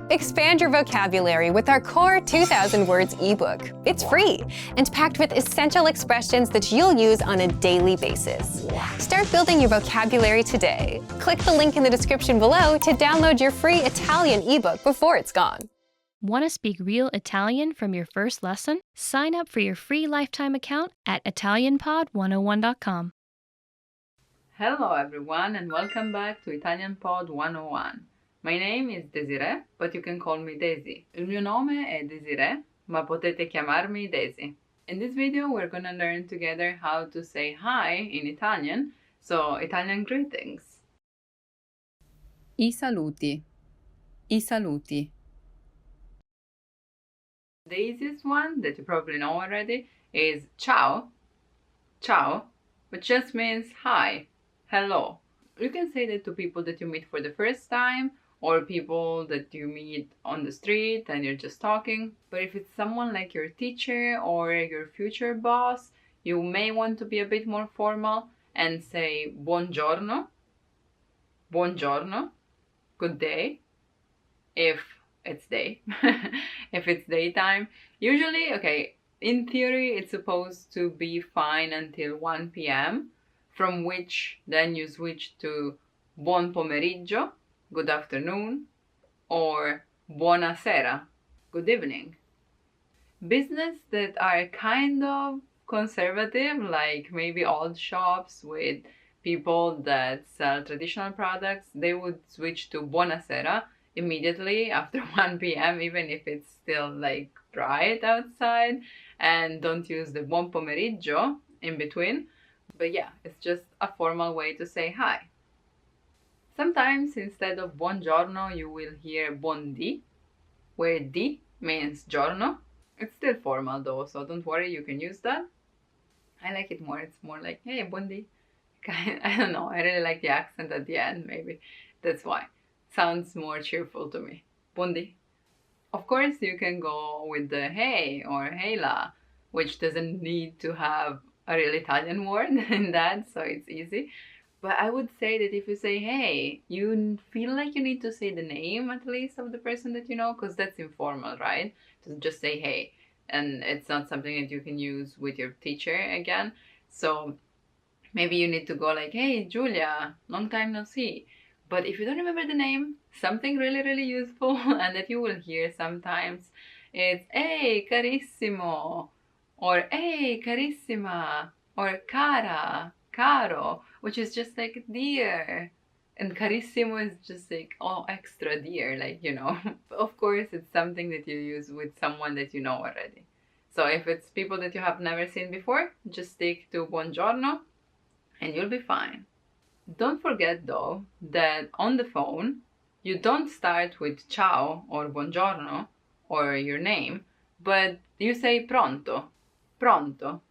Expand your vocabulary with our Core 2000 Words ebook. It's free and packed with essential expressions that you'll use on a daily basis. Start building your vocabulary today. Click the link in the description below to download your free Italian ebook before it's gone. Want to speak real Italian from your first lesson? Sign up for your free lifetime account at ItalianPod101.com. Hello everyone and welcome back to Italian Pod 101. My name is Desiree, but you can call me Daisy. Il mio nome è Desiree, ma potete chiamarmi Daisy. In this video we're gonna learn together how to say hi in Italian, so Italian greetings. I saluti. I saluti. The easiest one that you probably know already is ciao. Ciao, which just means hi, hello. You can say that to people that you meet for the first time, or people that you meet on the street and you're just talking. But if it's someone like your teacher or your future boss, you may want to be a bit more formal and say buongiorno, buongiorno, good day, if it's day, if it's daytime. Usually, okay, in theory, it's supposed to be fine until 1 p.m., from which then you switch to buon pomeriggio, good afternoon, or buonasera, good evening. Business that are kind of conservative, like maybe old shops with people that sell traditional products, they would switch to buonasera immediately after 1 p.m., even if it's still like bright outside, and don't use the buon pomeriggio in between. But yeah, it's just a formal way to say hi. Sometimes instead of buongiorno, you will hear buondì, where di means giorno. It's still formal though, so don't worry, you can use that. I like it more. It's more like, hey, buondì. I don't know, I really like the accent at the end, maybe. That's why. Sounds more cheerful to me. Buondì. Of course, you can go with the hey or hela, which doesn't need to have a real Italian word in that, so it's easy. But I would say that if you say hey, you feel like you need to say the name at least of the person that you know, because that's informal, right? To just say hey, and it's not something that you can use with your teacher again. So maybe you need to go like, hey Giulia, long time no see. But if you don't remember the name, something really useful and that you will hear sometimes, it's hey carissimo, or hey carissima, or cara, caro, which is just like dear. And carissimo is just like, oh, extra dear, like, you know. Of course, it's something that you use with someone that you know already. So if it's people that you have never seen before, just stick to buongiorno and you'll be fine. Don't forget though that on the phone, you don't start with ciao or buongiorno or your name, but you say pronto, pronto,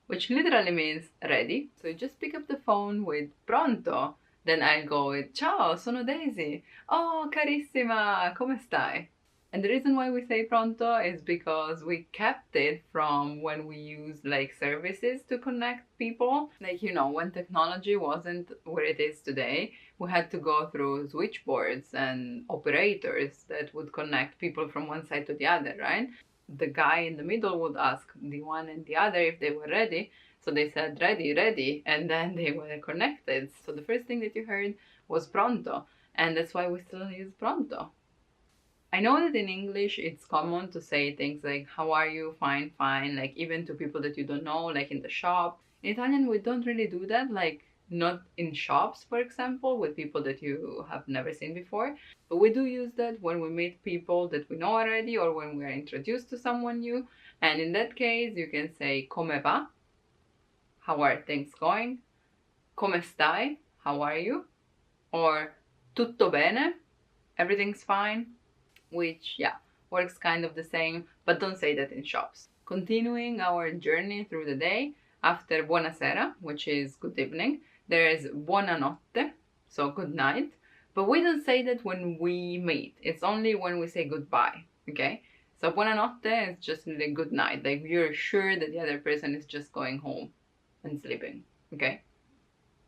which literally means ready. So you just pick up the phone with pronto, then I'll go with ciao, sono Daisy. Oh, carissima, come stai? And the reason why we say pronto is because we kept it from when we used like services to connect people. Like, you know, when technology wasn't where it is today, we had to go through switchboards and operators that would connect people from one side to the other, right? The guy in the middle would ask the one and the other if they were ready. So they said ready, ready, and then they were connected. So the first thing that you heard was pronto, and that's why we still use pronto. I know that in English it's common to say things like how are you, fine, fine, like even to people that you don't know, like in the shop. In Italian we don't really do that, like not in shops, for example, with people that you have never seen before. But we do use that when we meet people that we know already or when we are introduced to someone new. And in that case, you can say come va? How are things going? Come stai? How are you? Or tutto bene? Everything's fine? Which, yeah, works kind of the same, but don't say that in shops. Continuing our journey through the day, after buonasera, which is good evening, there is buonanotte, so good night. But we don't say that when we meet. It's only when we say goodbye, okay? So buonanotte is just really good night. Like you're sure that the other person is just going home and sleeping, okay?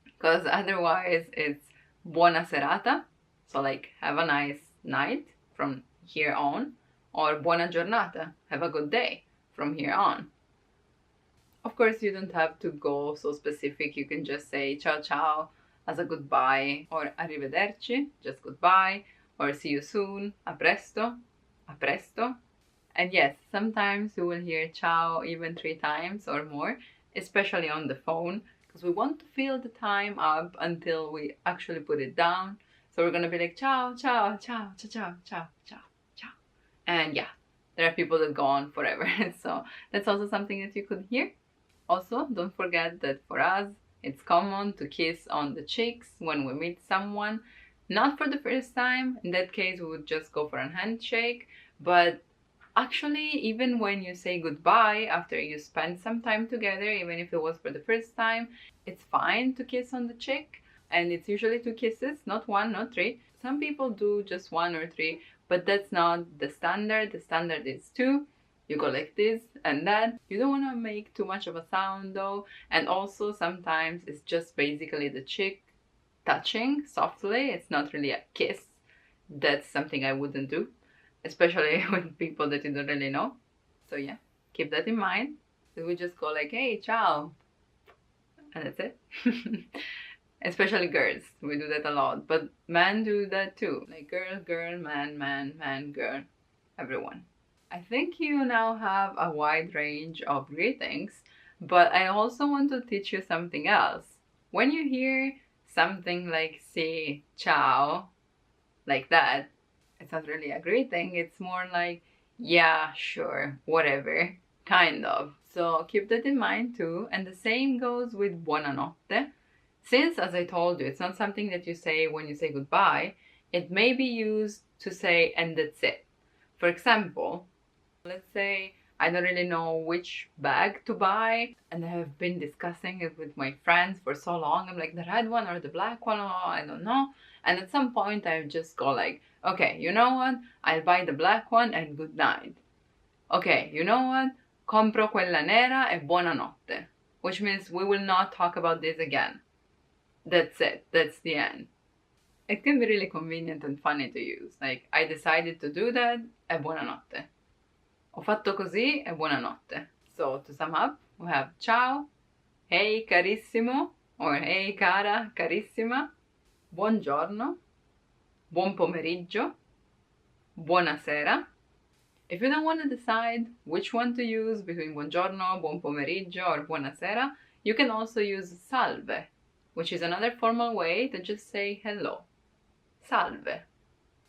Because otherwise it's buona serata, so like have a nice night from here on, or buona giornata, have a good day from here on. Of course, you don't have to go so specific. You can just say ciao ciao as a goodbye, or arrivederci, just goodbye, or see you soon, a presto, a presto. And yes, sometimes you will hear ciao even 3 times or more, especially on the phone, because we want to fill the time up until we actually put it down. So we're gonna be like ciao, ciao, ciao, ciao, ciao, ciao, ciao, ciao. And yeah, there are people that go on forever. So that's also something that you could hear. Also, don't forget that for us, it's common to kiss on the cheeks when we meet someone. Not for the first time. In that case, we would just go for a handshake. But actually, even when you say goodbye after you spend some time together, even if it was for the first time, it's fine to kiss on the cheek. And it's usually 2 kisses, not 1, not 3. Some people do just 1 or 3, but that's not the standard. The standard is 2. You go like this and that. You don't want to make too much of a sound though. And also sometimes it's just basically the cheek touching softly. It's not really a kiss. That's something I wouldn't do, especially with people that you don't really know. So yeah, keep that in mind. So we just go like, hey, ciao. And that's it. Especially girls, we do that a lot. But men do that too. Like girl, girl, man, man, man, girl. Everyone. I think you now have a wide range of greetings, but I also want to teach you something else. When you hear something like say ciao, like that, it's not really a greeting, it's more like yeah, sure, whatever, kind of. So keep that in mind too. And the same goes with buonanotte. Since, as I told you, it's not something that you say when you say goodbye, it may be used to say and that's it. For example, let's say I don't really know which bag to buy and I have been discussing it with my friends for so long. I'm like, the red one or the black one? Oh, I don't know. And at some point I just go like, okay, you know what? I'll buy the black one and good night. Okay, you know what? Compro quella nera e buonanotte. Which means we will not talk about this again. That's it. That's the end. It can be really convenient and funny to use. Like, I decided to do that e buonanotte. Ho fatto così e buonanotte. So, to sum up, we have ciao, hey carissimo, or hey cara, carissima, buongiorno, buon pomeriggio, buonasera. If you don't want to decide which one to use between buongiorno, buon pomeriggio, or buonasera, you can also use salve, which is another formal way to just say hello. Salve.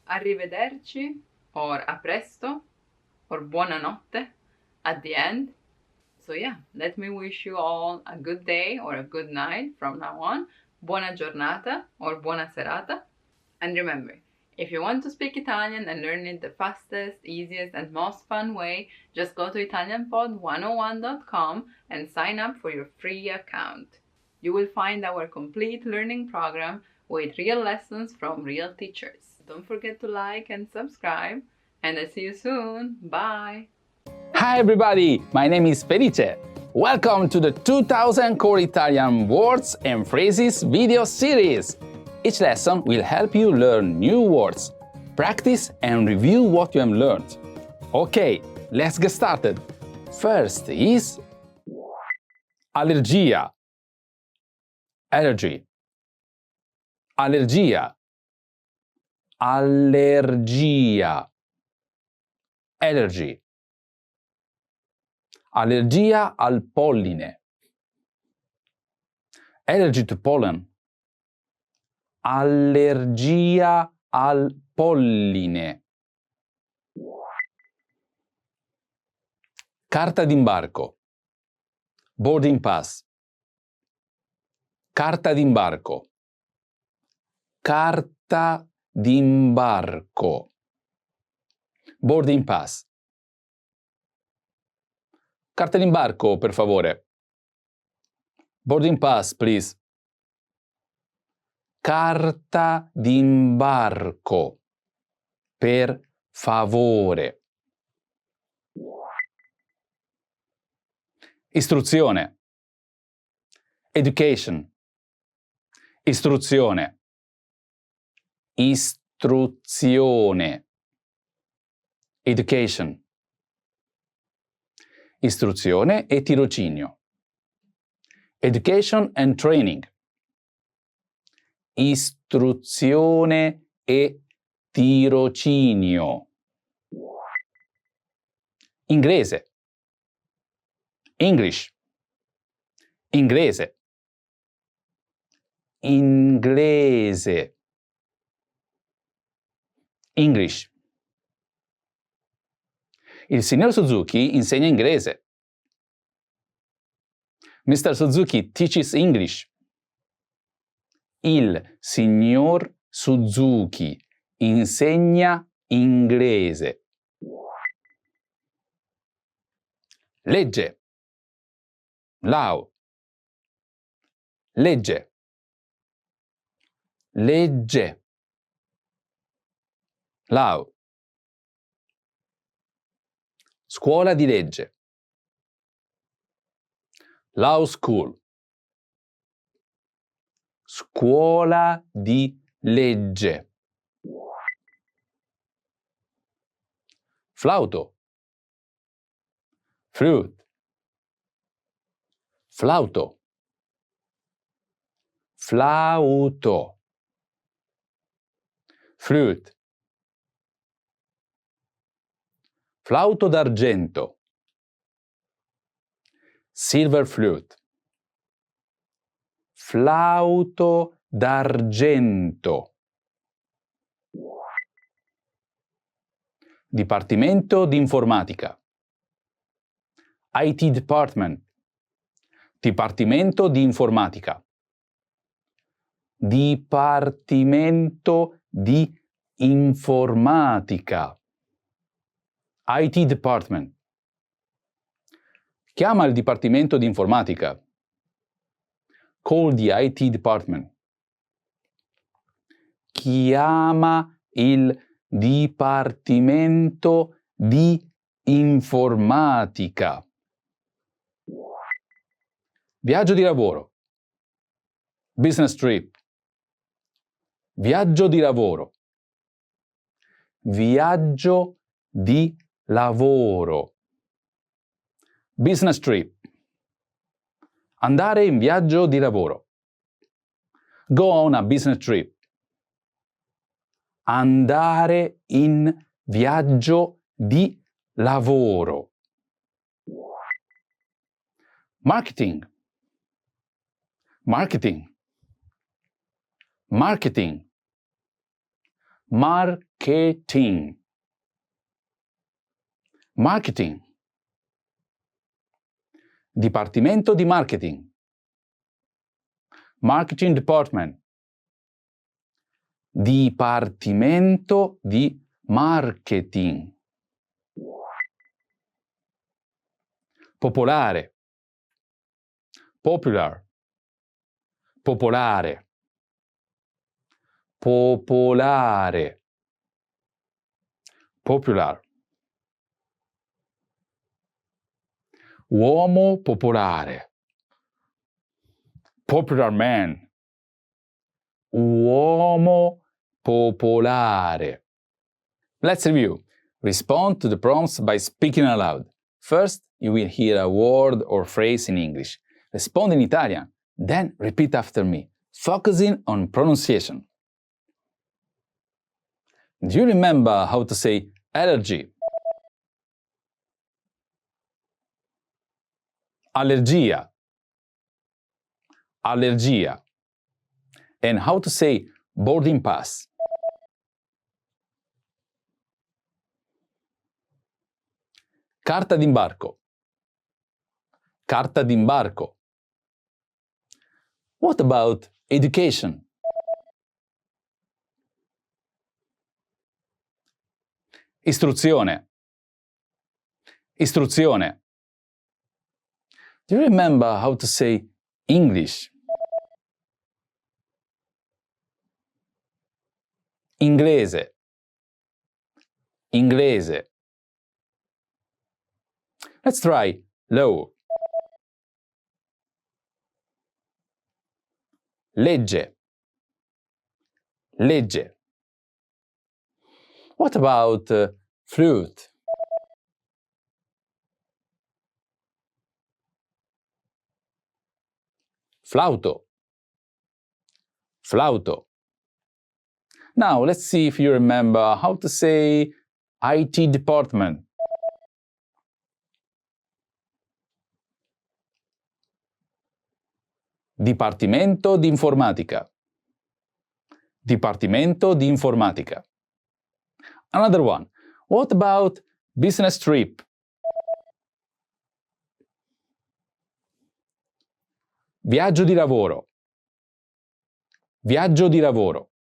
Arrivederci, or a presto, or buonanotte at the end. So yeah, let me wish you all a good day or a good night from now on. Buona giornata or buona serata. And remember, if you want to speak Italian and learn it the fastest, easiest, and most fun way, just go to ItalianPod101.com and sign up for your free account. You will find our complete learning program with real lessons from real teachers. Don't forget to like and subscribe, and I'll see you soon. Bye! Hi everybody, my name is Felice. Welcome to the 2000 Core Italian Words and Phrases video series. Each lesson will help you learn new words, practice and review what you have learned. Okay, let's get started. First is allergia. Allergy. Allergia. Allergia. Allergy. Allergia al polline. Allergy to pollen. Allergia al polline. Carta d'imbarco. Boarding pass. Carta d'imbarco. Carta d'imbarco. Boarding pass. Carta d'imbarco, per favore. Boarding pass, please. Carta d'imbarco, per favore. Istruzione. Education. Istruzione. Istruzione. education. Istruzione e tirocinio. Education and training. Istruzione e tirocinio. Inglese. English. Inglese. Inglese. English. Il signor Suzuki insegna inglese. Mr. Suzuki teaches English. Il signor Suzuki insegna inglese. Legge. Law. Legge. Legge. Law. Scuola di legge. Law school. Scuola di legge. Flauto. Flute. Flauto. Flauto. Flute. Flauto d'argento. Silver flute. Flauto d'argento. Dipartimento di informatica. IT department. Dipartimento di informatica. Dipartimento di informatica. IT department. Chiama il dipartimento di informatica. Call the IT department. Chiama il dipartimento di informatica. Viaggio di lavoro. Business trip. Viaggio di lavoro. Viaggio di lavoro. Business trip. Andare in viaggio di lavoro. Go on a business trip. Andare in viaggio di lavoro. Marketing. Marketing. Marketing. Marketing. Marketing. Dipartimento di marketing. Marketing department. Dipartimento di marketing. Popolare. Popular. Popolare. Popolare. Popular. Uomo popolare. Popular man. Uomo popolare. Let's review. Respond to the prompts by speaking aloud. First, you will hear a word or phrase in English. Respond in Italian, then repeat after me, focusing on pronunciation. Do you remember how to say allergy? Allergia. Allergia. And how to say boarding pass? Carta d'imbarco. Carta d'imbarco. What about education? Istruzione. Istruzione. Do you remember how to say English? Inglese. Inglese. Let's try law. Legge. Legge. What about flute? flauto, flauto. Now let's see if you remember how to say IT department. Dipartimento di informatica. Dipartimento di informatica. Another one. What about business trip? Viaggio di lavoro. Viaggio di lavoro.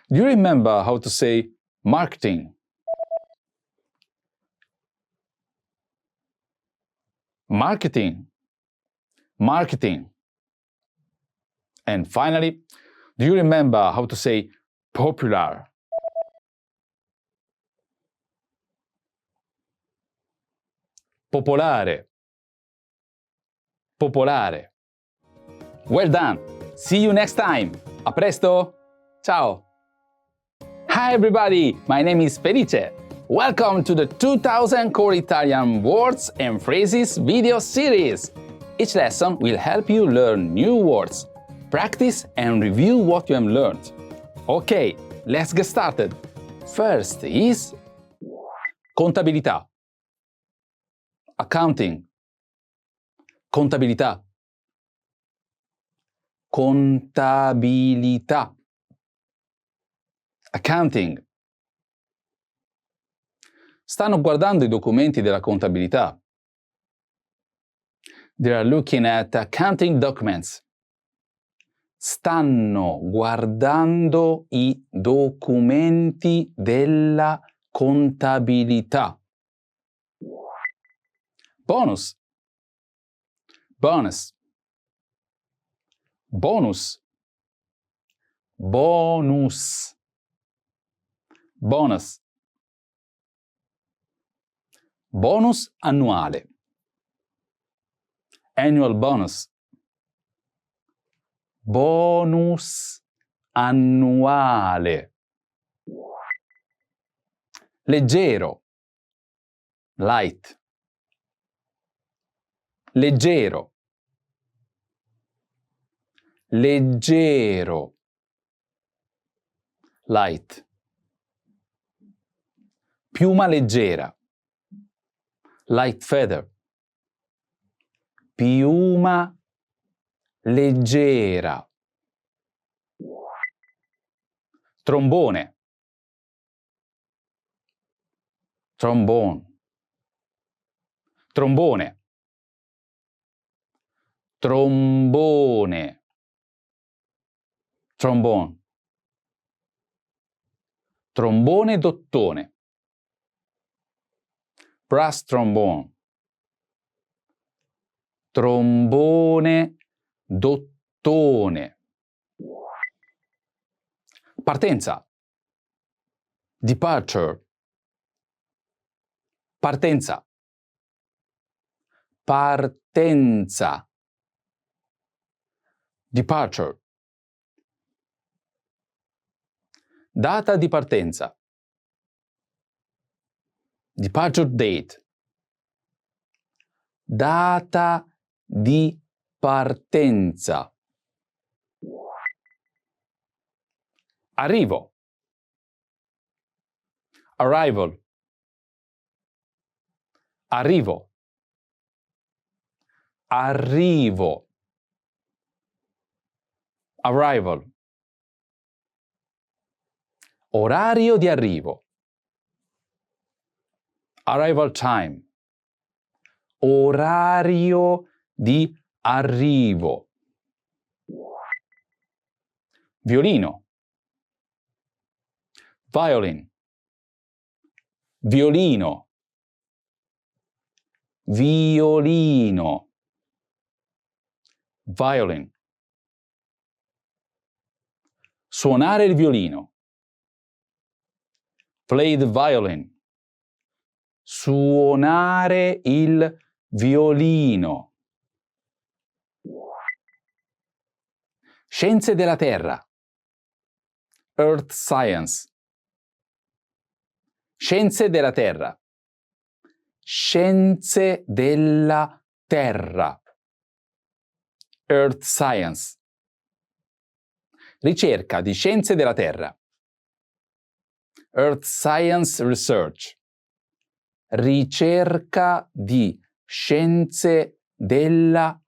Do you remember how to say marketing? Marketing. Marketing. And finally, do you remember how to say popular? Popolare. Popolare. Well done! See you next time! A presto! Ciao! Hi everybody! My name is Felice. Welcome to the 2000 Core Italian Words and Phrases video series. Each lesson will help you learn new words, practice and review what you have learned. Okay, let's get started. First is contabilità. Accounting. Contabilità. Contabilità. Accounting. Stanno guardando i documenti della contabilità. They are looking at accounting documents. Stanno guardando i documenti della contabilità. Bonus. Bonus. Bonus. Bonus. Bonus. Bonus annuale. Annual bonus. Bonus annuale. Leggero. Light. Leggero. Leggero. Light. Piuma leggera. Light feather. Piuma leggera. Trombone. Trombone. Trombone. Trombone. Trombone. Trombone d'ottone. Brass trombone. Trombone d'ottone. Partenza. Departure. Partenza. Partenza. Departure. Data di partenza. Departure date. Data di partenza. Arrivo. Arrival. Arrivo. Arrivo. Arrival. Orario di arrivo. Arrival time. Orario di arrivo. Violino. Violin. Violino. Violino. Violin. Suonare il violino. Play the violin. Suonare il violino. Scienze della Terra. Earth Science. Scienze della Terra. Scienze della Terra. Earth Science. Ricerca di scienze della Terra. Earth Science Research. Ricerca di scienze della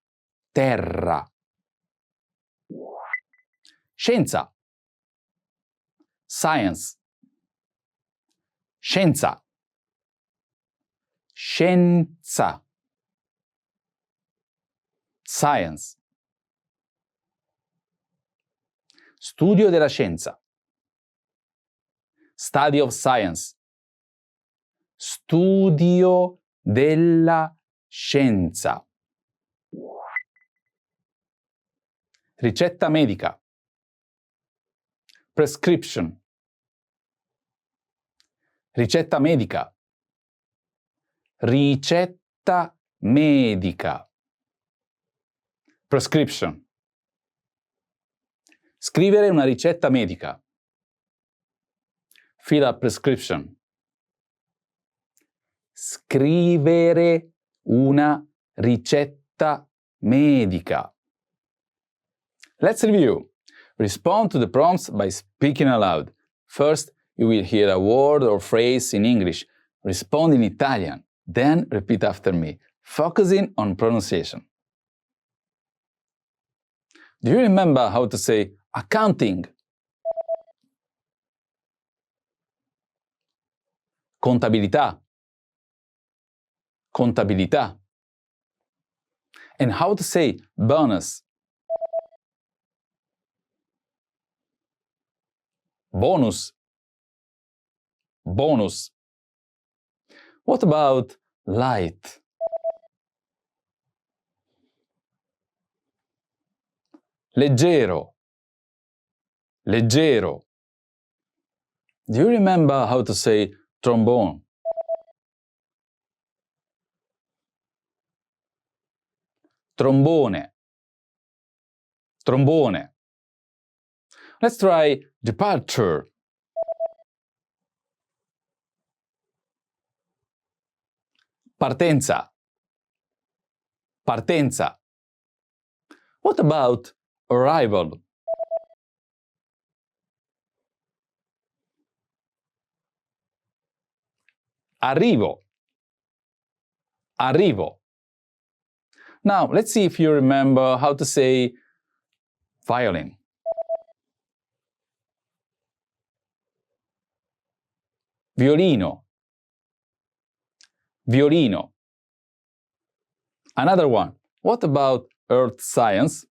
Terra. Scienza. Science. Scienza. Scienza. Science. Studio della scienza. Study of science. Studio della scienza. Ricetta medica. Prescription. Ricetta medica. Ricetta medica. Prescription. Scrivere una ricetta medica. Fill a prescription. Scrivere una ricetta medica. Let's review. Respond to the prompts by speaking aloud. First, you will hear a word or phrase in English. Respond in Italian. Then repeat after me, focusing on pronunciation. Do you remember how to say accounting? Contabilità. Contabilità. And how to say bonus? Bonus. Bonus. What about light? Leggero. Leggero. Do you remember how to say trombone? Trombone. Trombone. Let's try departure. Partenza. Partenza. What about arrival? Arrivo. Arrivo. Now, let's see if you remember how to say violin. Violino. Violino. Another one. What about earth science?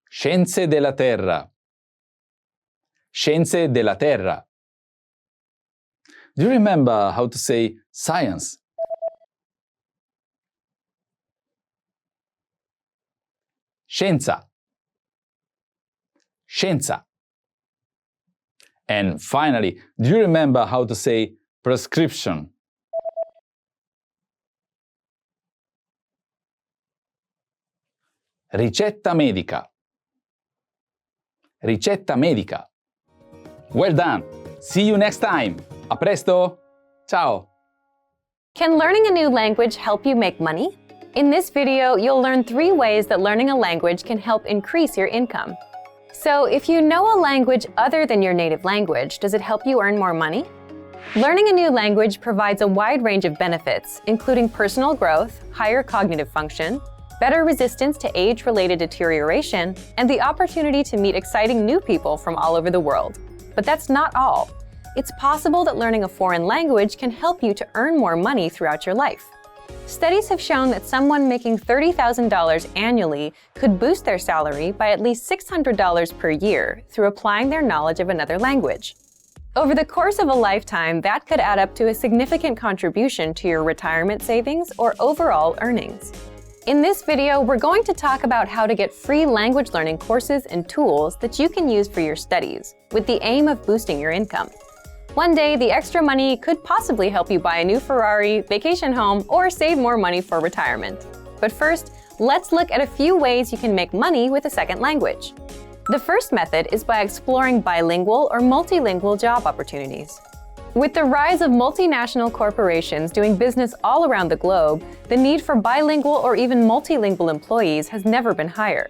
Scienze della Terra. Scienze della Terra. Do you remember how to say science? Scienza. Scienza. And finally, do you remember how to say prescription? Ricetta medica. Ricetta medica. Well done! See you next time! A presto! Ciao! Can learning a new language help you make money? In this video, you'll learn 3 ways that learning a language can help increase your income. So, if you know a language other than your native language, does it help you earn more money? Learning a new language provides a wide range of benefits, including personal growth, higher cognitive function, better resistance to age-related deterioration, and the opportunity to meet exciting new people from all over the world. But that's not all. It's possible that learning a foreign language can help you to earn more money throughout your life. Studies have shown that someone making $30,000 annually could boost their salary by at least $600 per year through applying their knowledge of another language. Over the course of a lifetime, that could add up to a significant contribution to your retirement savings or overall earnings. In this video, we're going to talk about how to get free language learning courses and tools that you can use for your studies, with the aim of boosting your income. One day, the extra money could possibly help you buy a new Ferrari, vacation home, or save more money for retirement. But first, let's look at a few ways you can make money with a second language. The first method is by exploring bilingual or multilingual job opportunities. With the rise of multinational corporations doing business all around the globe, the need for bilingual or even multilingual employees has never been higher.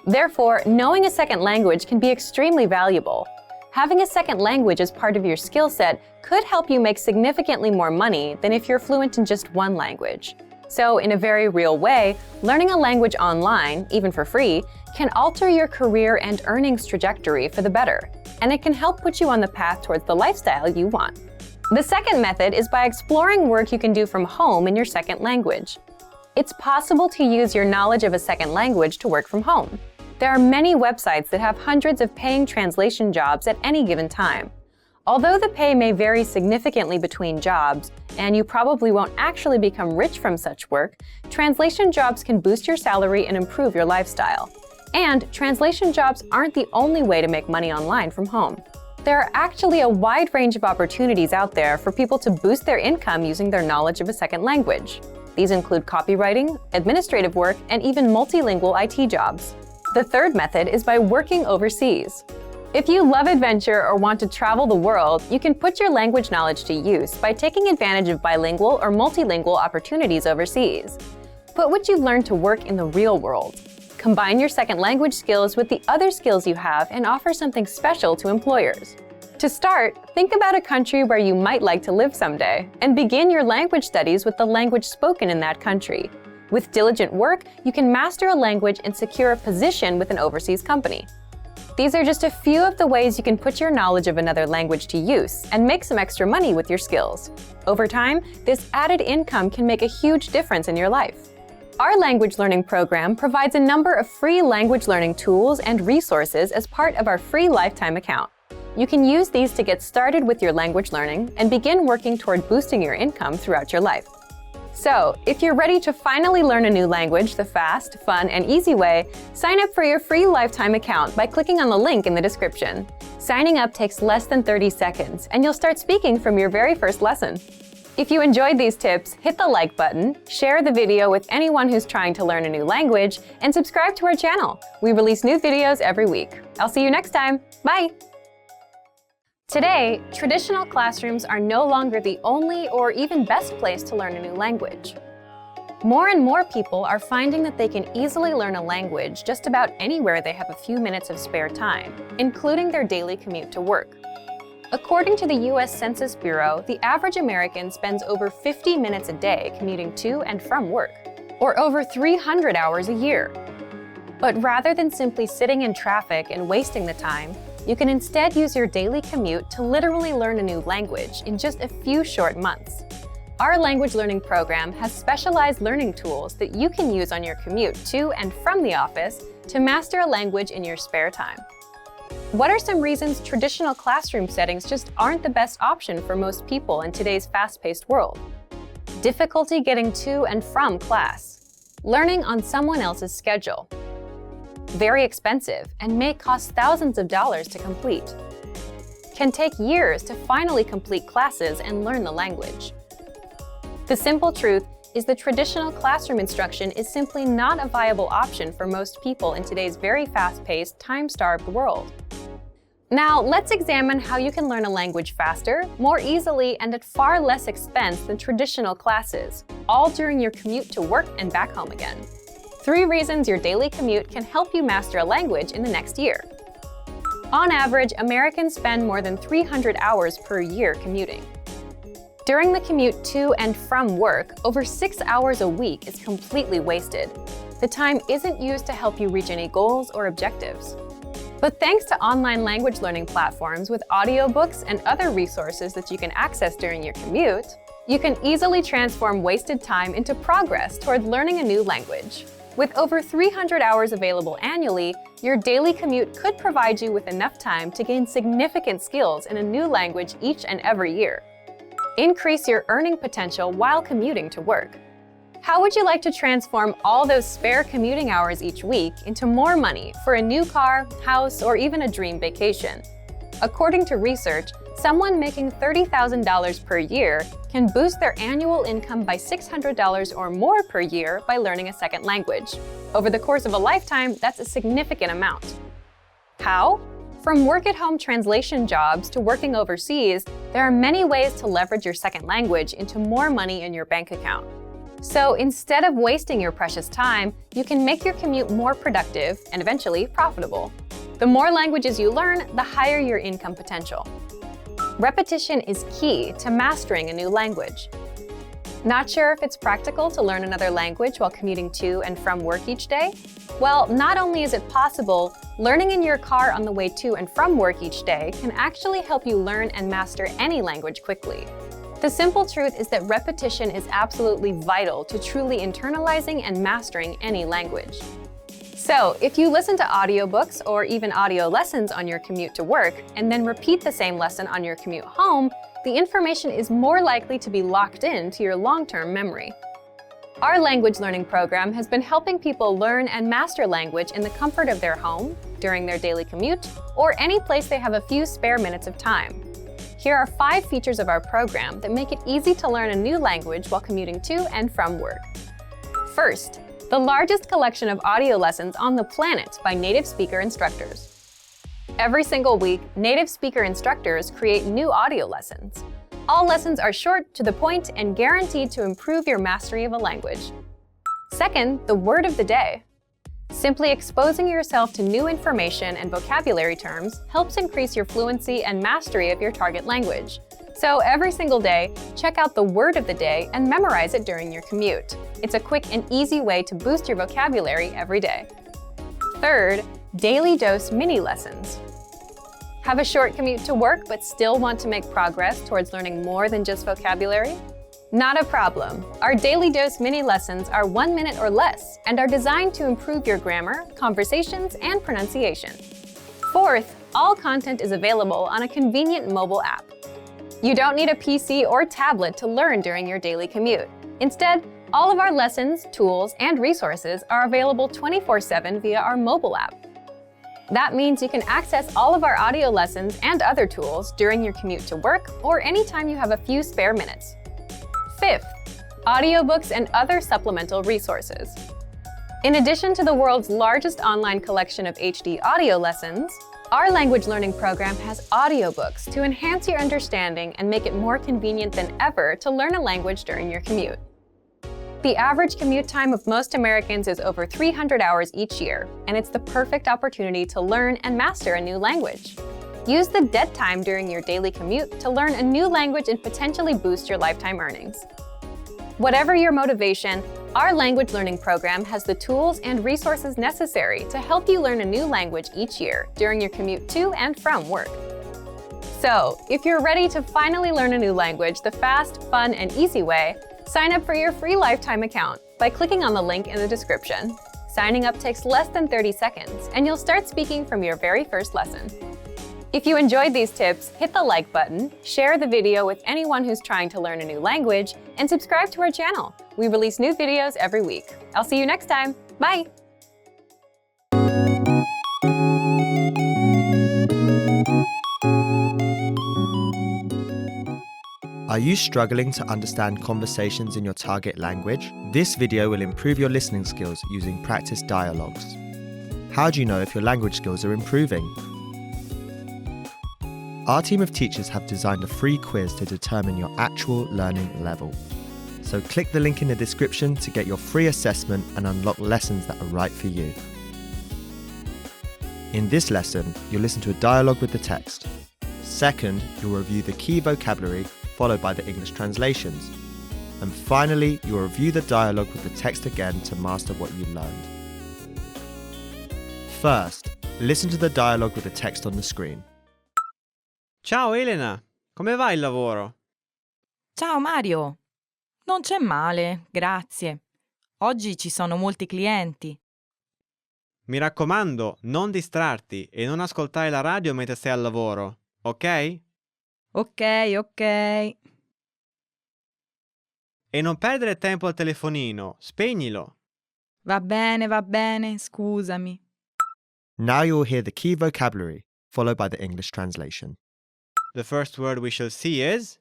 Therefore, knowing a second language can be extremely valuable. Having a second language as part of your skill set could help you make significantly more money than if you're fluent in just one language. So, in a very real way, learning a language online, even for free, can alter your career and earnings trajectory for the better, and it can help put you on the path towards the lifestyle you want. The second method is by exploring work you can do from home in your second language. It's possible to use your knowledge of a second language to work from home. There are many websites that have hundreds of paying translation jobs at any given time. Although the pay may vary significantly between jobs, and you probably won't actually become rich from such work, translation jobs can boost your salary and improve your lifestyle. And translation jobs aren't the only way to make money online from home. There are actually a wide range of opportunities out there for people to boost their income using their knowledge of a second language. These include copywriting, administrative work, and even multilingual IT jobs. The third method is by working overseas. If you love adventure or want to travel the world, you can put your language knowledge to use by taking advantage of bilingual or multilingual opportunities overseas. Put what you've learned to work in the real world. Combine your second language skills with the other skills you have and offer something special to employers. To start, think about a country where you might like to live someday, and begin your language studies with the language spoken in that country. With diligent work, you can master a language and secure a position with an overseas company. These are just a few of the ways you can put your knowledge of another language to use and make some extra money with your skills. Over time, this added income can make a huge difference in your life. Our language learning program provides a number of free language learning tools and resources as part of our free lifetime account. You can use these to get started with your language learning and begin working toward boosting your income throughout your life. So, if you're ready to finally learn a new language the fast, fun, and easy way, sign up for your free lifetime account by clicking on the link in the description. Signing up takes less than 30 seconds, and you'll start speaking from your very first lesson. If you enjoyed these tips, hit the like button, share the video with anyone who's trying to learn a new language, and subscribe to our channel. We release new videos every week. I'll see you next time. Bye! Today, traditional classrooms are no longer the only or even best place to learn a new language. More and more people are finding that they can easily learn a language just about anywhere they have a few minutes of spare time, including their daily commute to work. According to the US Census Bureau, the average American spends over 50 minutes a day commuting to and from work, or over 300 hours a year. But rather than simply sitting in traffic and wasting the time, you can instead use your daily commute to literally learn a new language in just a few short months. Our language learning program has specialized learning tools that you can use on your commute to and from the office to master a language in your spare time. What are some reasons traditional classroom settings just aren't the best option for most people in today's fast-paced world? Difficulty getting to and from class. Learning on someone else's schedule. Very expensive and may cost thousands of dollars to complete. Can take years to finally complete classes and learn the language. The simple truth is that traditional classroom instruction is simply not a viable option for most people in today's very fast-paced, time-starved world. Now, let's examine how you can learn a language faster, more easily, and at far less expense than traditional classes, all during your commute to work and back home again. 3 reasons your daily commute can help you master a language in the next year. On average, Americans spend more than 300 hours per year commuting. During the commute to and from work, over 6 hours a week is completely wasted. The time isn't used to help you reach any goals or objectives. But thanks to online language learning platforms with audiobooks and other resources that you can access during your commute, you can easily transform wasted time into progress toward learning a new language. With over 300 hours available annually, your daily commute could provide you with enough time to gain significant skills in a new language each and every year. Increase your earning potential while commuting to work. How would you like to transform all those spare commuting hours each week into more money for a new car, house, or even a dream vacation? According to research, someone making $30,000 per year can boost their annual income by $600 or more per year by learning a second language. Over the course of a lifetime, that's a significant amount. How? From work-at-home translation jobs to working overseas, there are many ways to leverage your second language into more money in your bank account. So instead of wasting your precious time, you can make your commute more productive and eventually profitable. The more languages you learn, the higher your income potential. Repetition is key to mastering a new language. Not sure if it's practical to learn another language while commuting to and from work each day? Well, not only is it possible, learning in your car on the way to and from work each day can actually help you learn and master any language quickly. The simple truth is that repetition is absolutely vital to truly internalizing and mastering any language. So, if you listen to audiobooks or even audio lessons on your commute to work, and then repeat the same lesson on your commute home, the information is more likely to be locked into your long-term memory. Our language learning program has been helping people learn and master language in the comfort of their home, during their daily commute, or any place they have a few spare minutes of time. Here are 5 features of our program that make it easy to learn a new language while commuting to and from work. First, the largest collection of audio lessons on the planet by native speaker instructors. Every single week, native speaker instructors create new audio lessons. All lessons are short, to the point, and guaranteed to improve your mastery of a language. Second, the word of the day. Simply exposing yourself to new information and vocabulary terms helps increase your fluency and mastery of your target language. So every single day, check out the word of the day and memorize it during your commute. It's a quick and easy way to boost your vocabulary every day. Third, daily dose mini lessons. Have a short commute to work but still want to make progress towards learning more than just vocabulary? Not a problem. Our daily dose mini lessons are 1 minute or less and are designed to improve your grammar, conversations, and pronunciation. Fourth, all content is available on a convenient mobile app. You don't need a PC or tablet to learn during your daily commute. Instead, all of our lessons, tools, and resources are available 24/7 via our mobile app. That means you can access all of our audio lessons and other tools during your commute to work or anytime you have a few spare minutes. Fifth, audiobooks and other supplemental resources. In addition to the world's largest online collection of HD audio lessons, our language learning program has audiobooks to enhance your understanding and make it more convenient than ever to learn a language during your commute. The average commute time of most Americans is over 300 hours each year, and it's the perfect opportunity to learn and master a new language. Use the dead time during your daily commute to learn a new language and potentially boost your lifetime earnings. Whatever your motivation, our language learning program has the tools and resources necessary to help you learn a new language each year during your commute to and from work. So, if you're ready to finally learn a new language the fast, fun, and easy way, sign up for your free lifetime account by clicking on the link in the description. Signing up takes less than 30 seconds, and you'll start speaking from your very first lesson. If you enjoyed these tips, hit the like button, share the video with anyone who's trying to learn a new language, and subscribe to our channel. We release new videos every week. I'll see you next time. Bye! Are you struggling to understand conversations in your target language? This video will improve your listening skills using practice dialogues. How do you know if your language skills are improving? Our team of teachers have designed a free quiz to determine your actual learning level. So click the link in the description to get your free assessment and unlock lessons that are right for you. In this lesson, you'll listen to a dialogue with the text. Second, you'll review the key vocabulary, followed by the English translations. And finally, you'll review the dialogue with the text again to master what you learned. First, listen to the dialogue with the text on the screen. Ciao Elena, come va il lavoro? Ciao Mario! Non c'è male, grazie. Oggi ci sono molti clienti. Mi raccomando, non distrarti e non ascoltare la radio mentre sei al lavoro, ok? Ok. E non perdere tempo al telefonino, spegnilo. Va bene, scusami. Now you'll hear the key vocabulary, followed by the English translation. The first word we shall see is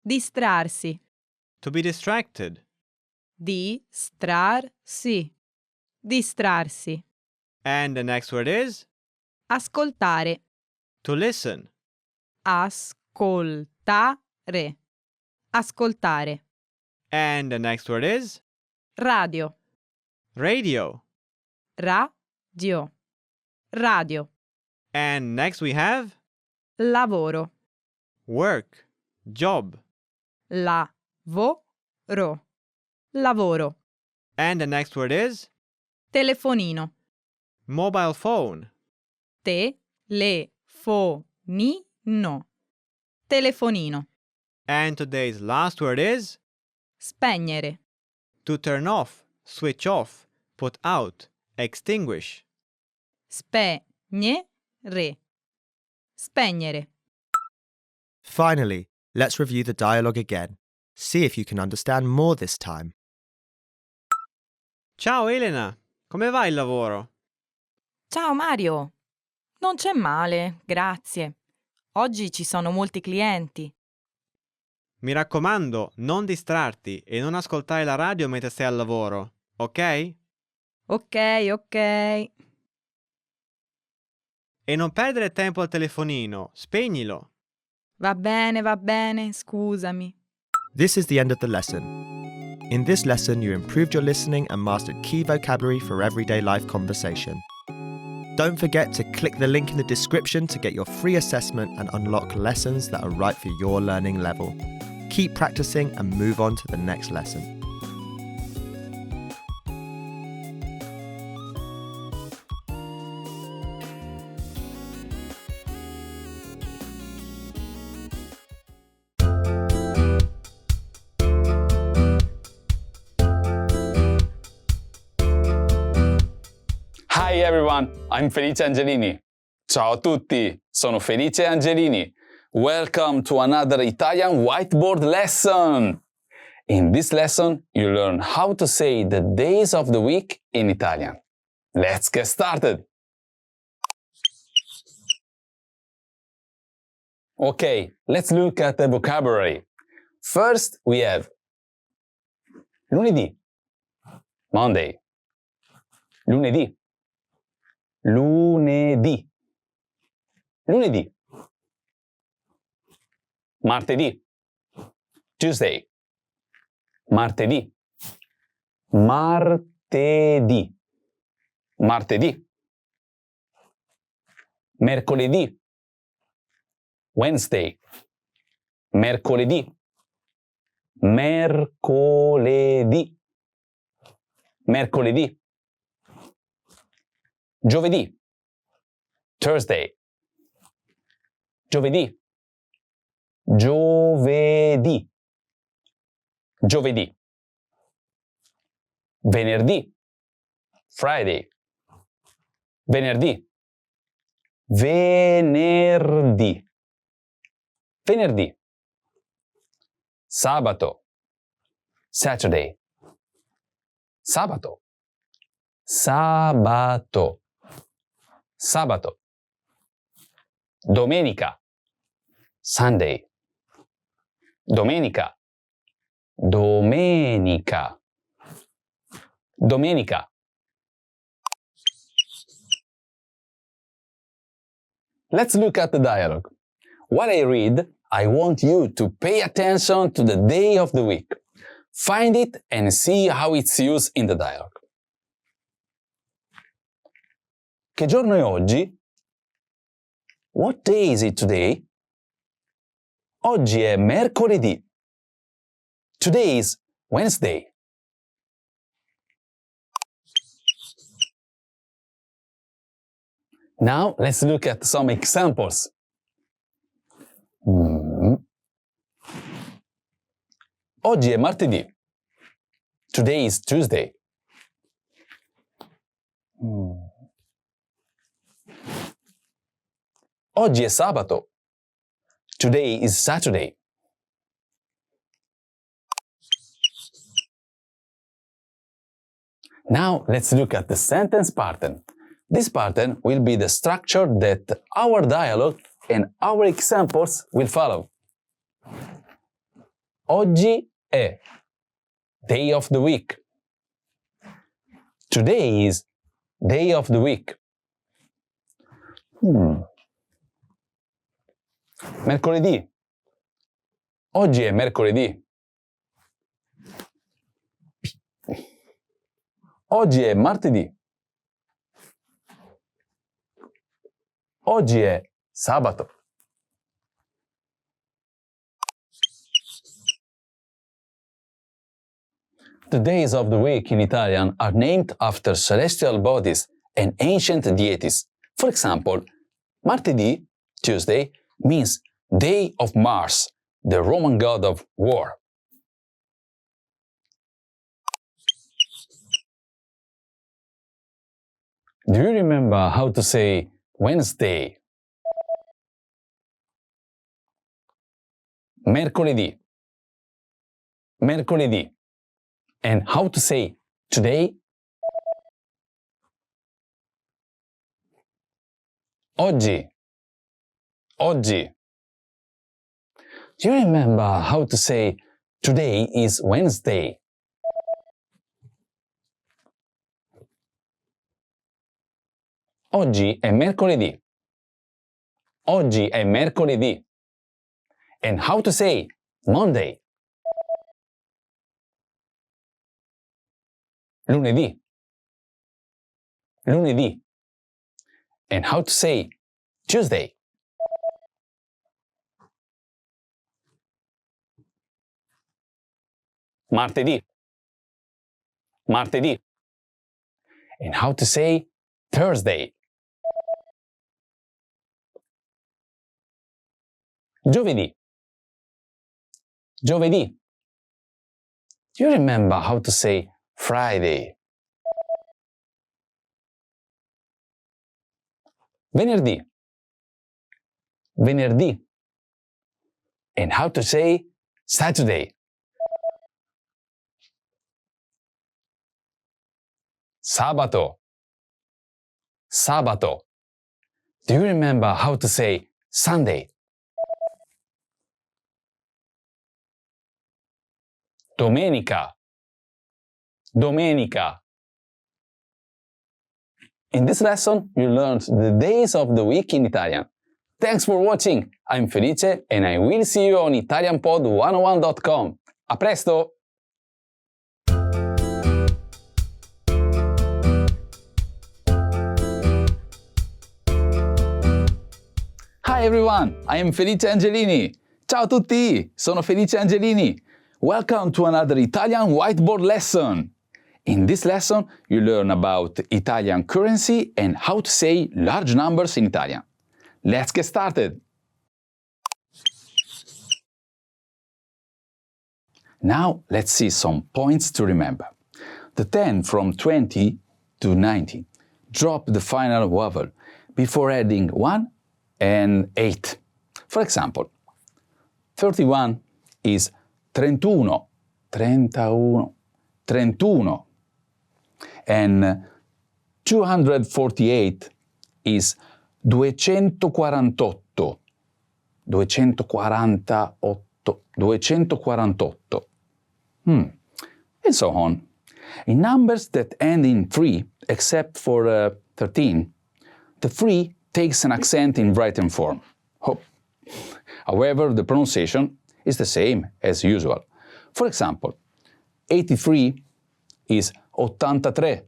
Distrarsi. to be distracted. Distrarsi. Distrarsi. And the next word is Ascoltare. To listen. Ascoltare. Ascoltare. And the next word is Radio. radio. Radio. Radio. And next we have Lavoro. work, job. Lavoro. Lavoro. And the next word is Telefonino. mobile phone. Telefonino. Telefonino. And today's last word is Spegnere. to turn off, switch off, put out, extinguish. Spegnere. Spegnere. Finally, let's review the dialogue again. See if you can understand more this time. Ciao Elena, come va il lavoro? Ciao Mario. Non c'è male, grazie. Oggi ci sono molti clienti. Mi raccomando, non distrarti e non ascoltare la radio mentre sei al lavoro, ok? Ok. E non perdere tempo al telefonino, spegnilo. Va bene, scusami. This is the end of the lesson. In this lesson, you improved your listening and mastered key vocabulary for everyday life conversation. Don't forget to click the link in the description to get your free assessment and unlock lessons that are right for your learning level. Keep practicing and move on to the next lesson. Hi everyone, I'm Felice Angelini. Ciao a tutti, sono Felice Angelini. Welcome to another Italian whiteboard lesson. In this lesson, you learn how to say the days of the week in Italian. Let's get started. Okay, let's look at the vocabulary. First, we have lunedì, Monday, lunedì, lunedì, lunedì, martedì, Tuesday, martedì, martedì, martedì, mercoledì, Wednesday, mercoledì, mercoledì, mercoledì, giovedì, Thursday, giovedì, giovedì, giovedì, venerdì, Friday, venerdì, venerdì, venerdì, sabato, Saturday, sabato, sabato, sabato, domenica, Sunday, domenica, domenica, domenica. Let's look at the dialogue. While I read, I want you to pay attention to the day of the week. Find it and see how it's used in the dialogue. Che giorno è oggi? What day is it today? Oggi è mercoledì. Today is Wednesday. Now let's look at some examples. Oggi è martedì. Today is Tuesday. Oggi è sabato. Today is Saturday. Now let's look at the sentence pattern. This pattern will be the structure that our dialogue and our examples will follow. Oggi è day of the week. Today is day of the week. Mercoledì. Oggi è mercoledì. Oggi è martedì. Oggi è sabato. The days of the week in Italian are named after celestial bodies and ancient deities. For example, martedì, Tuesday, means day of Mars, the Roman god of war. Do you remember how to say Wednesday? Mercoledì. Mercoledì. And how to say today? Oggi. Oggi. Do you remember how to say today is Wednesday? Oggi è mercoledì. Oggi è mercoledì. And how to say Monday? Lunedì. Lunedì. And how to say Tuesday? Martedì. Martedì. And how to say Thursday? Giovedì. Giovedì. Do you remember how to say Friday? Venerdì. Venerdì. And how to say Saturday? Sabato. Sabato. Do you remember how to say Sunday? Domenica. Domenica. In this lesson, you learned the days of the week in Italian. Thanks for watching. I'm Felice and I will see you on ItalianPod101.com. A presto! Hi everyone, I am Felice Angelini. Ciao a tutti, sono Felice Angelini. Welcome to another Italian whiteboard lesson. In this lesson, you learn about Italian currency and how to say large numbers in Italian. Let's get started. Now, let's see some points to remember. The 10 from 20 to 90. Drop the final vowel before adding 1 and 8. For example, 31 is 31, 31, 31. And 248 is 248, 248, 248. And so on. In numbers that end in 3, except for 13, the 3 takes an accent in written form. However, the pronunciation is the same as usual. For example, 83 is 83.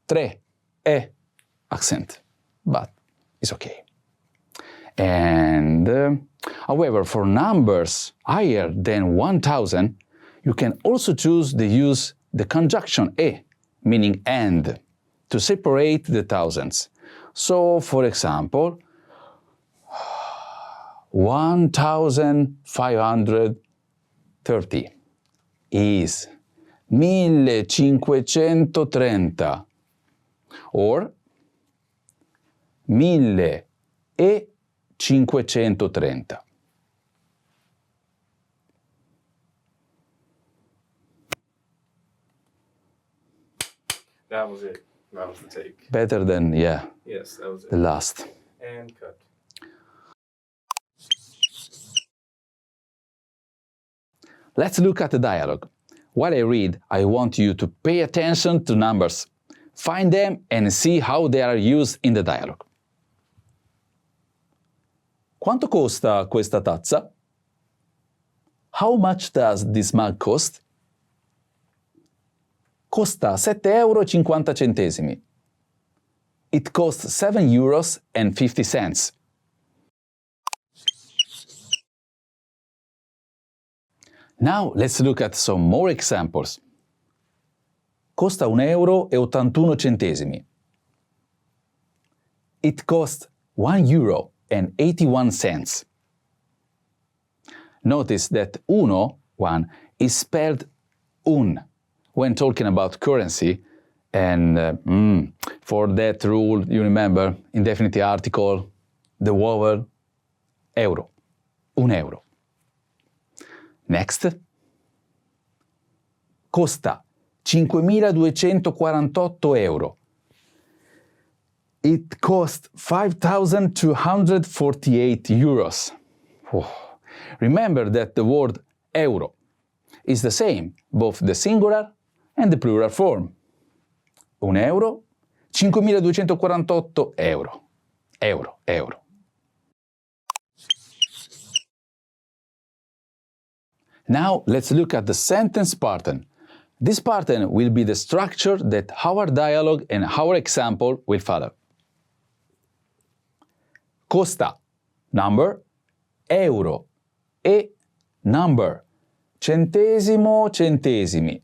3, accent, but it's okay. And however, for numbers higher than 1000, you can also choose to use the conjunction e, meaning and, to separate the thousands. So, for example, 1530 is 1530 or 1530. That was it. That was the take. Better than, yeah, Yes, that was it. the last. And cut. Let's look at the dialogue. While I read, I want you to pay attention to numbers. Find them and see how they are used in the dialogue. Quanto costa questa tazza? How much does this mug cost? Costa 7,50 euro. It costs 7 euros and 50 cents. Now let's look at some more examples. Costa 1,81 euro. It costs 1 euro and 81 cents. Notice that uno, one, is spelled un when talking about currency, and for that rule, you remember, indefinite article, the vowel, euro, 1 euro. Next. Costa 5.248 euro. It costs 5,248 euros. Oh. Remember that the word euro is the same, both the singular and the plural form. 1 euro, 5.248 euro. Euro, euro. Now let's look at the sentence pattern. This pattern will be the structure that our dialogue and our example will follow. Costa, number, euro, e number, centesimo, centesimi.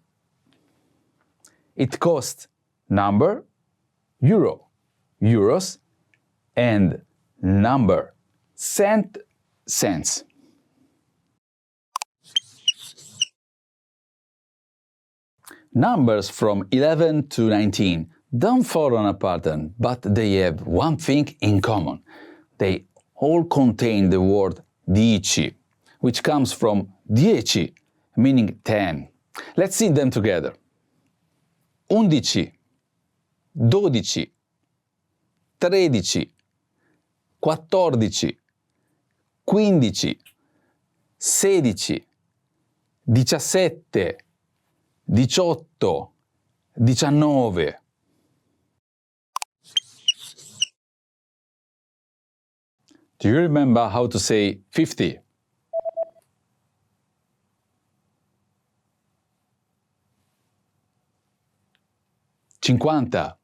It costs, number, euro, euros, and number, cent, cents. Numbers from 11 to 19 don't follow a pattern, but they have one thing in common. They all contain the word dieci, which comes from 10, meaning 10. Let's see them together. 11, 12, 13, 14, 15, 16, 17, 18, 19. Do you remember how to say 50? Cinquanta.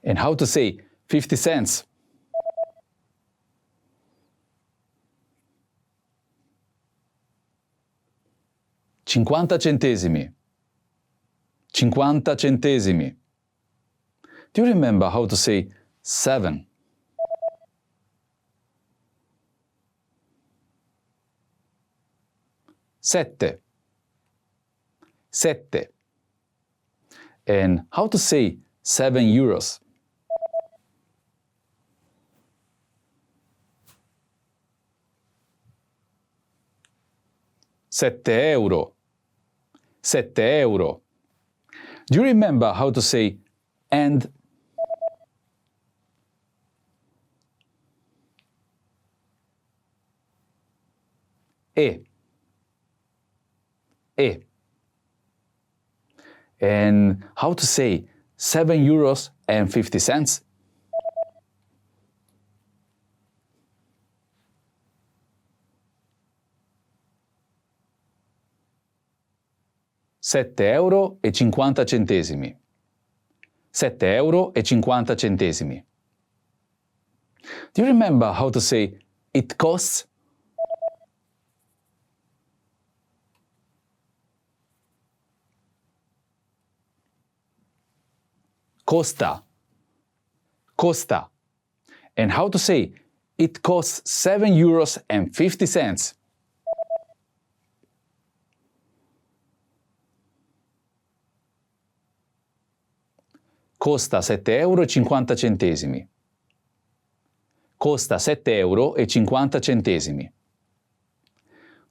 And how to say 50 cents? Cinquanta centesimi. Do you remember how to say 7? Sette. And how to say 7 euros? Sette euro. Do you remember how to say and? E. And how to say 7 euros and 50 cents? €7,50. €7,50. Do you remember how to say it costs? Costa. And how to say it costs 7 euros and 50 cents? Costa 7,50 euro. Costa 7,50 euro.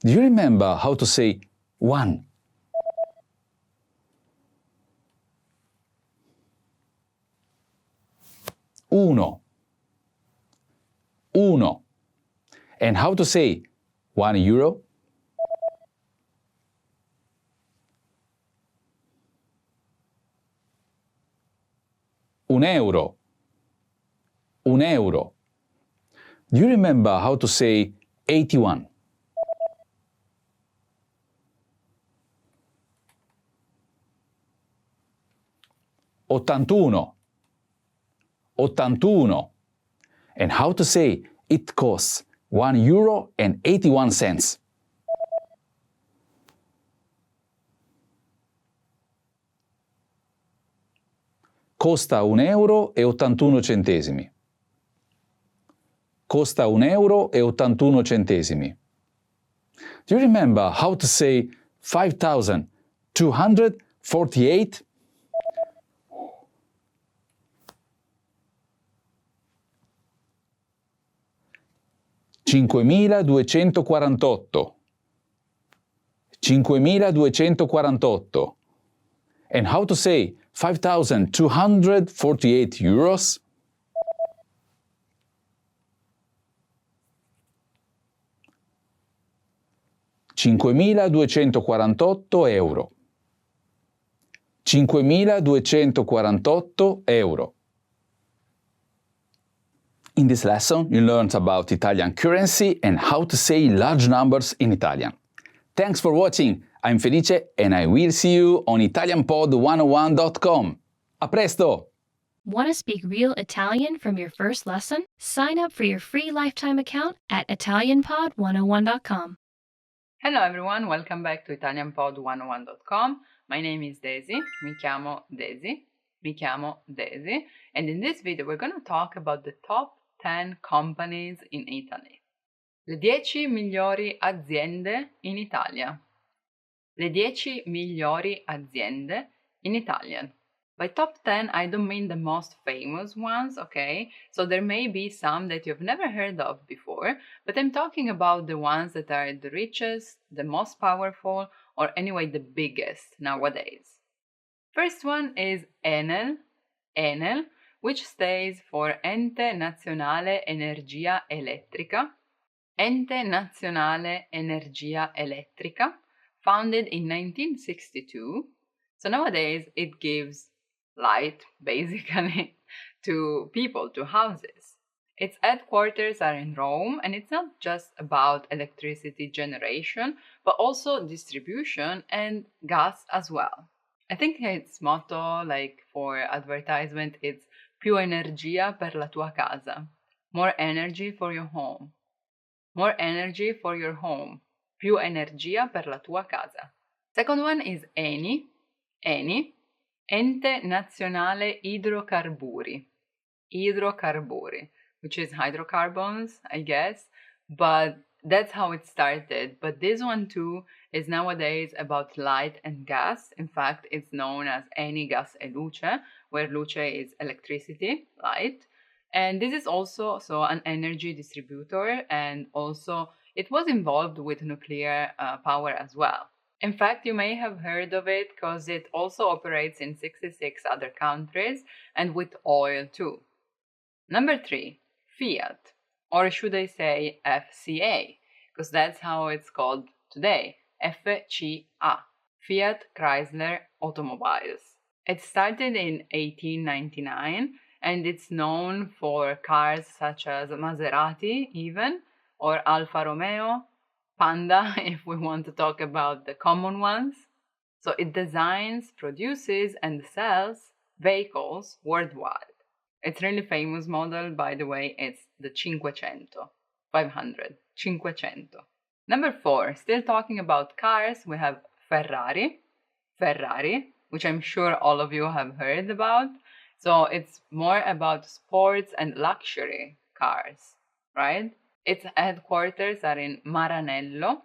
Do you remember how to say one? Uno. And how to say 1 euro? Un euro. Do you remember how to say 81? Ottantuno. Ottantuno. And how to say it costs €1.81. Costa €1,81. Costa €1,81. Do you remember how to say 5,248? €5,248. €5,248. And how to say 5,248 euros? €5,248. €5,248. In this lesson, you learned about Italian currency and how to say large numbers in Italian. Thanks for watching. I'm Felice and I will see you on ItalianPod101.com. A presto! Want to speak real Italian from your first lesson? Sign up for your free lifetime account at ItalianPod101.com. Hello everyone, welcome back to ItalianPod101.com. My name is Daisy, mi chiamo Daisy, and in this video we're going to talk about the top 10 companies in Italy. Le 10 migliori aziende in Italia. Le 10 migliori aziende in Italian. By top 10, I don't mean the most famous ones, okay? So there may be some that you've never heard of before, but I'm talking about the ones that are the richest, the most powerful, or anyway the biggest nowadays. First one is Enel, which stands for Ente Nazionale Energia Elettrica. Ente Nazionale Energia Elettrica, founded in 1962. So nowadays it gives light, basically, to people, to houses. Its headquarters are in Rome, and it's not just about electricity generation, but also distribution and gas as well. I think its motto, like for advertisement, it's più energia per la tua casa. More energy for your home. More energy for your home. Più energia per la tua casa. Second one is Eni, Ente Nazionale Idrocarburi, which is hydrocarbons, I guess, but that's how it started. But this one too is nowadays about light and gas. In fact, it's known as Eni Gas e Luce, where luce is electricity, light. And this is also an energy distributor, and also it was involved with nuclear power as well. In fact, you may have heard of it because it also operates in 66 other countries and with oil too. Number 3, Fiat, or should I say FCA, because that's how it's called today, FCA, Fiat Chrysler Automobiles. It started in 1899 and it's known for cars such as Maserati even, or Alfa Romeo, Panda, if we want to talk about the common ones. So it designs, produces, and sells vehicles worldwide. Its really famous model, by the way, it's the 500. Number 4, still talking about cars, we have Ferrari, which I'm sure all of you have heard about. So it's more about sports and luxury cars, right? Its headquarters are in Maranello,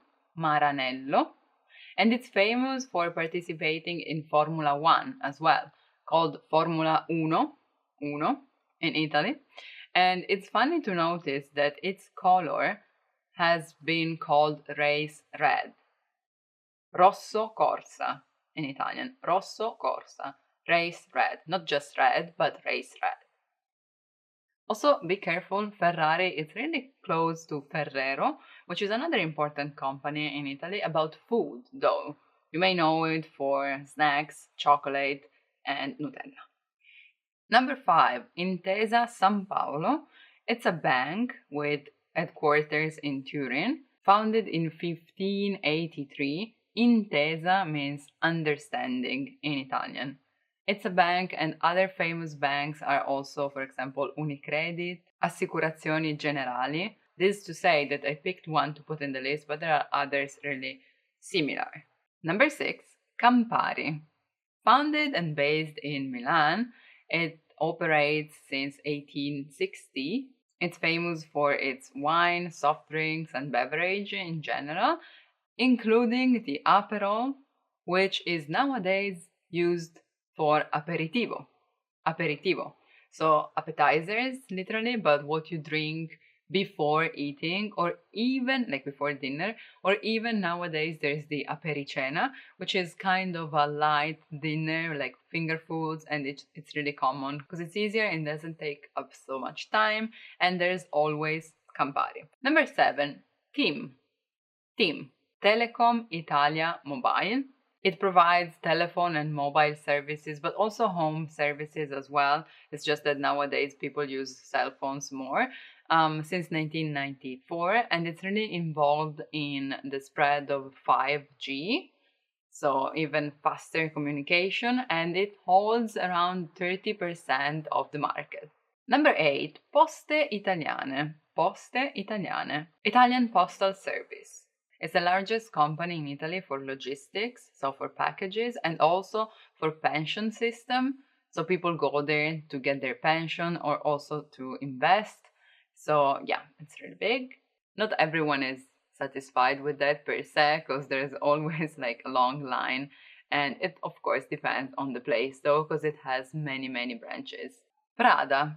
and it's famous for participating in Formula 1 as well, called Formula Uno in Italy. And it's funny to notice that its color has been called race red. Rosso Corsa in Italian, Rosso Corsa, race red, not just red, but race red. Also, be careful, Ferrari is really close to Ferrero, which is another important company in Italy about food, though. You may know it for snacks, chocolate, and Nutella. Number 5, Intesa San Paolo. It's a bank with headquarters in Turin. Founded in 1583, Intesa means understanding in Italian. It's a bank, and other famous banks are also, for example, Unicredit, Assicurazioni Generali. This is to say that I picked one to put in the list, but there are others really similar. Number 6, Campari. Founded and based in Milan, it operates since 1860. It's famous for its wine, soft drinks, and beverage in general, including the Aperol, which is nowadays used for aperitivo. Aperitivo. So appetizers, literally, but what you drink before eating, or even like before dinner, or even nowadays there's the apericena, which is kind of a light dinner, like finger foods, and it's really common because it's easier and doesn't take up so much time, and there's always Campari. Number 7, TIM. TIM, Telecom Italia Mobile. It provides telephone and mobile services, but also home services as well. It's just that nowadays people use cell phones more. Since 1994, and it's really involved in the spread of 5G, so even faster communication, and it holds around 30% of the market. Number 8, Poste Italiane. Poste Italiane, Italian Postal Service. It's the largest company in Italy for logistics, so for packages, and also for pension system. So people go there to get their pension or also to invest. So yeah, it's really big. Not everyone is satisfied with that per se, because there's always like a long line, and it of course depends on the place though, because it has many branches. Prada.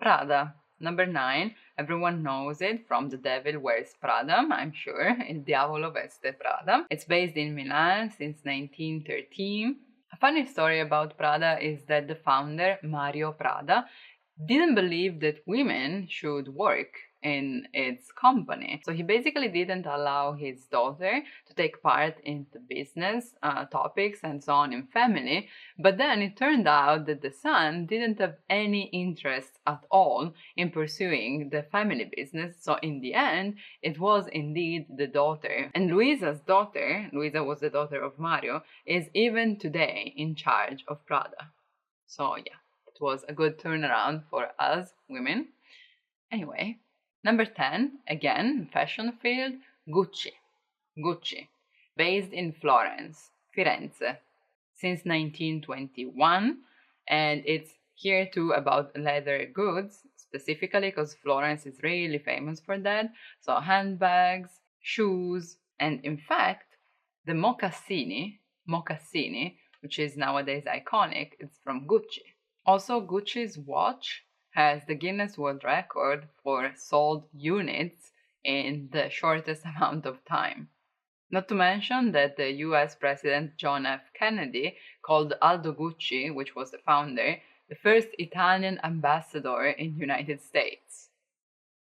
Prada, number 9. Everyone knows it from The Devil Wears Prada, I'm sure. Il Diavolo Veste Prada. It's based in Milan since 1913. A funny story about Prada is that the founder, Mario Prada, didn't believe that women should work in its company. So he basically didn't allow his daughter to take part in the business topics and so on in family. But then it turned out that the son didn't have any interest at all in pursuing the family business. So in the end, it was indeed the daughter. And Luisa's daughter, Luisa was the daughter of Mario, is even today in charge of Prada. So yeah, it was a good turnaround for us women. Anyway, number 10, again, fashion field, Gucci. Gucci, based in Florence, Firenze, since 1921, and it's here too about leather goods, specifically because Florence is really famous for that. So handbags, shoes, and in fact, the mocassini, which is nowadays iconic, it's from Gucci. Also, Gucci's watch has the Guinness World Record for sold units in the shortest amount of time. Not to mention that the US President John F. Kennedy called Aldo Gucci, which was the founder, the first Italian ambassador in the United States.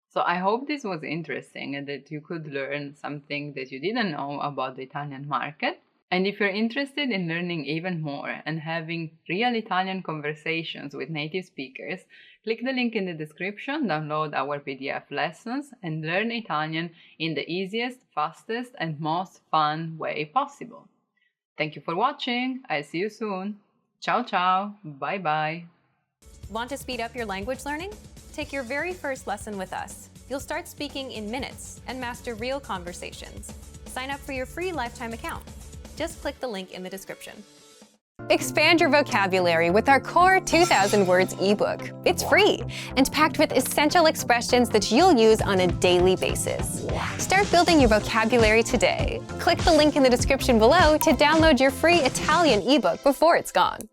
So I hope this was interesting and that you could learn something that you didn't know about the Italian market. And if you're interested in learning even more and having real Italian conversations with native speakers, click the link in the description, download our PDF lessons, and learn Italian in the easiest, fastest, and most fun way possible. Thank you for watching. I'll see you soon. Ciao ciao. Bye bye. Want to speed up your language learning? Take your very first lesson with us. You'll start speaking in minutes and master real conversations. Sign up for your free lifetime account. Just click the link in the description. Expand your vocabulary with our Core 2000 Words ebook. It's free and packed with essential expressions that you'll use on a daily basis. Start building your vocabulary today. Click the link in the description below to download your free Italian ebook before it's gone.